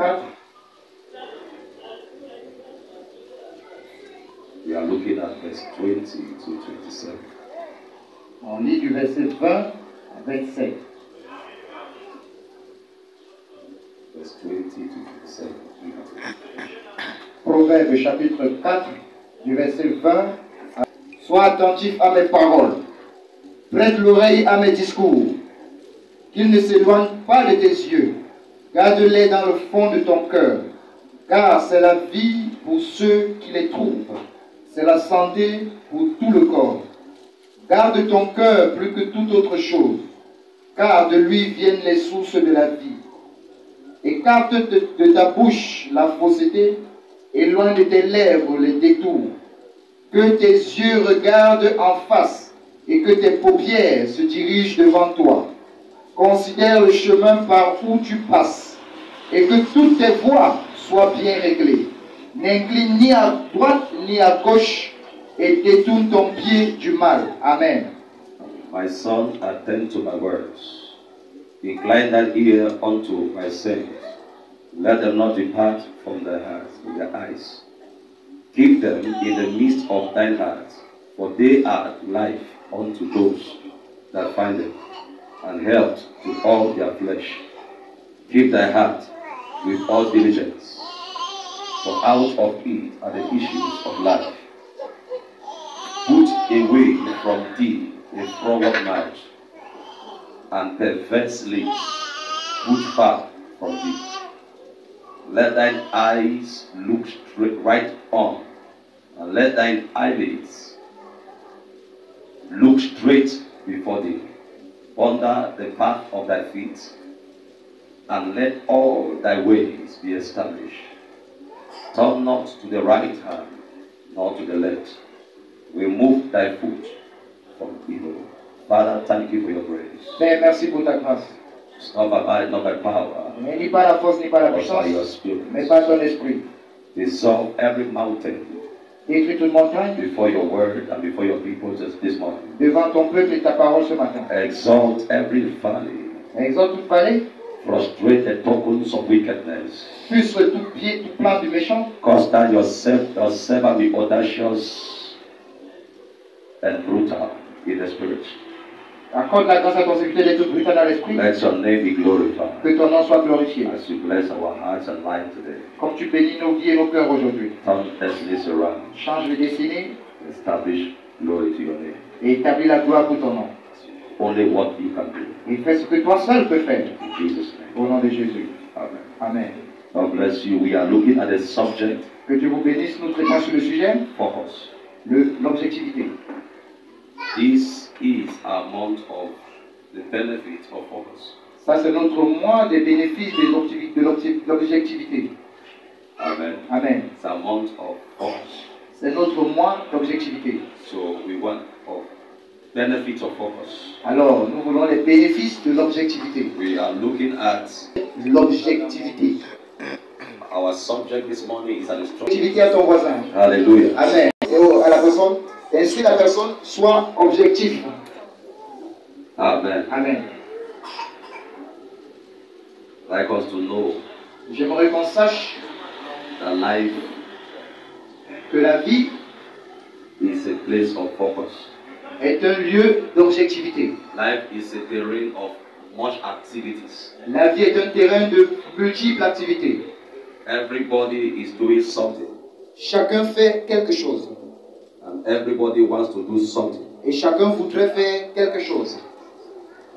4. We are looking at verse 20 to 27. On lit du verset 20 à 27. Verse 20 to 27. Proverbe chapitre 4, du verset 20 à... Sois attentif à mes paroles. Prête l'oreille à mes discours. Qu'ils ne s'éloignent pas de tes yeux. Garde-les dans le fond de ton cœur. Car c'est la vie pour ceux qui les trouvent. C'est la santé pour tout le corps. Garde ton cœur plus que toute autre chose, car de lui viennent les sources de la vie. Écarte de ta bouche la fausseté, et loin de tes lèvres les détours. Que tes yeux regardent en face, et que tes paupières se dirigent devant toi. Considère le chemin par où tu passes, et que toutes tes voies soient bien réglées. N'incline ni à droite ni à gauche, et détourne ton pied du mal. Amen. My son, attend to my words. Incline thine ear unto my sayings. Let them not depart from thy heart, in thy eyes. Keep them in the midst of thine heart, for they are life unto those that find them, and health to all their flesh. Keep thy heart with all diligence, for out of it are the issues of life. Put away from thee a froward mouth, and perverse lips put far from thee. Let thine eyes look straight right on, and let thine eyelids look straight before thee. Ponder the path of thy feet, and let all thy ways be established. Turn not to the right hand, nor to the left. Remove thy foot from evil. Father, thank you for your grace. Père, merci pour ta grâce. It's not by might, not by power, Mais ni par la force, ni par la but puissance, by your spirit. mais par ton esprit. Dissolve every mountain Détruis toute montagne before your word and before your people this morning. devant ton peuple et ta parole ce matin. Exalt every valley. Exalte toute vallée, Frustrate the tokens of wickedness. frustre tout pied, tout plan du méchant. Cause that your servant be audacious and brutal in the spirit. Accorde la grâce à ton serviteur d'être brutal dans l'esprit. Let your name be glorified Que ton nom soit glorifié. as you bless our hearts and lives today. Comme tu bénis nos vies et nos cœurs aujourd'hui. Turn destinies around. Change les destinées Establish glory to your name. et établis la gloire pour ton nom. Only what you can do. Et fais ce que toi seul peux faire. In Jesus' name. Au nom de Jésus. Amen. Amen. God bless you. We are looking at the subject Que Dieu vous bénisse. Nous traitons sur le sujet, focus. l'objectivité. This is a month of the benefit of focus. Ça, c'est notre mois des bénéfices de l'objectivité. Amen. Amen. It's a month of focus. C'est notre mois d'objectivité. So we want of benefits of focus. Alors, nous voulons les bénéfices de l'objectivité. We are looking at L'objectivité. our subject this morning is an instruction. Objectivité à ton voisin. Hallelujah. Amen. Et à la personne, instruis la personne, sois objectif. Amen. Amen. Like us to know J'aimerais qu'on sache that life que la vie is a place of focus. est un lieu d'objectivité. Life is a terrain of much activities. La vie est un terrain de multiples activités. Everybody is doing something, Chacun fait quelque chose. and everybody wants to do something. Et chacun voudrait faire quelque chose.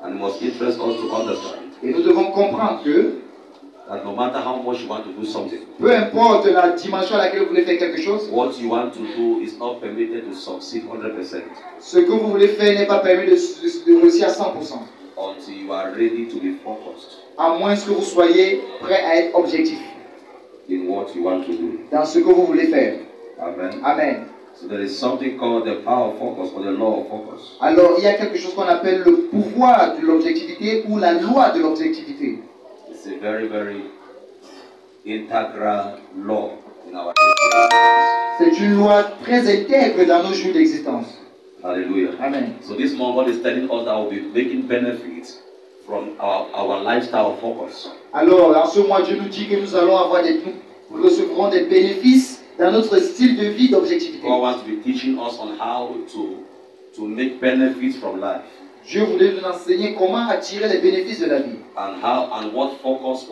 And it must interest us to understand Et nous devons comprendre que, that no matter how much you want to do something, peu importe la dimension à laquelle vous voulez faire quelque chose, what you want to do is not permitted to succeed 100% ce que vous voulez faire n'est pas permis de réussir à 100%. until you are ready to be focused À moins que vous soyez prêt à être objectif in what you want to do. dans ce que vous voulez faire. Amen. Amen. So there is something called the power of focus or the law of focus. Alors, il y a quelque chose qu'on appelle le pouvoir de l'objectivité ou la loi de l'objectivité. It's a very, very integral law in our existence. C'est une loi très intègre dans nos jours d'existence. Hallelujah. Amen. So this month God is telling us that we'll be making benefits from our lifestyle focus. Alors, en ce mois, Dieu nous dit que nous allons avoir nous recevrons des bénéfices dans notre style de vie d'objectivité. God wants to be teaching us on how to make benefits from life. Dieu voulait nous enseigner comment attirer les bénéfices de la vie. And what focus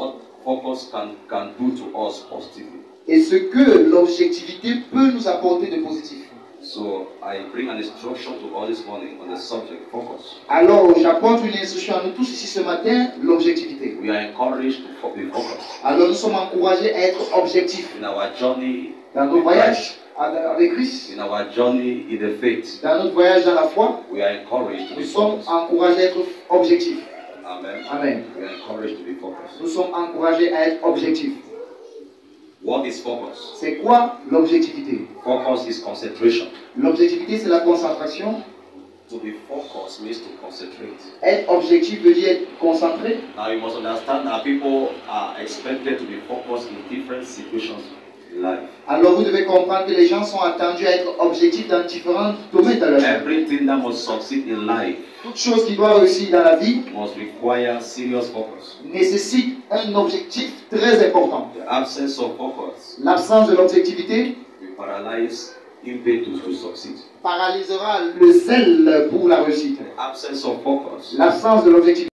can do to us positively. Et ce que l'objectivité peut nous apporter de positif. So I bring an instruction to all this morning on the subject focus. Alors, j'apporte une instruction à nous tous ici ce matin, l'objectivité. We are encouraged to be focused. Alors, nous sommes encouragés à être objectifs. In our journey Dans nos voyages avec Christ, in our journey in the faith, dans notre voyage dans la foi, we are encouraged to be nous sommes focused. encouragés à être objectifs. Amen. Amen. We are encouraged to be focused. Nous sommes encouragés à être objectifs. What is focus? C'est quoi l'objectivité? Focus is concentration. L'objectivité, c'est la concentration. To be focused means to concentrate. Être objectif veut dire être concentré. Now you must understand that people are expected to be focused in different situations in life. Alors vous devez comprendre que les gens sont attendus à être objectifs dans différents domaines de leur vie. Everything that must succeed in life Toute chose qui doit réussir dans la vie must require serious focus. nécessite un objectif très important. The absence of focus L'absence de l'objectivité will paralyze impetus to succeed. paralysera le zèle pour la réussite. The absence of focus L'absence de l'objectivité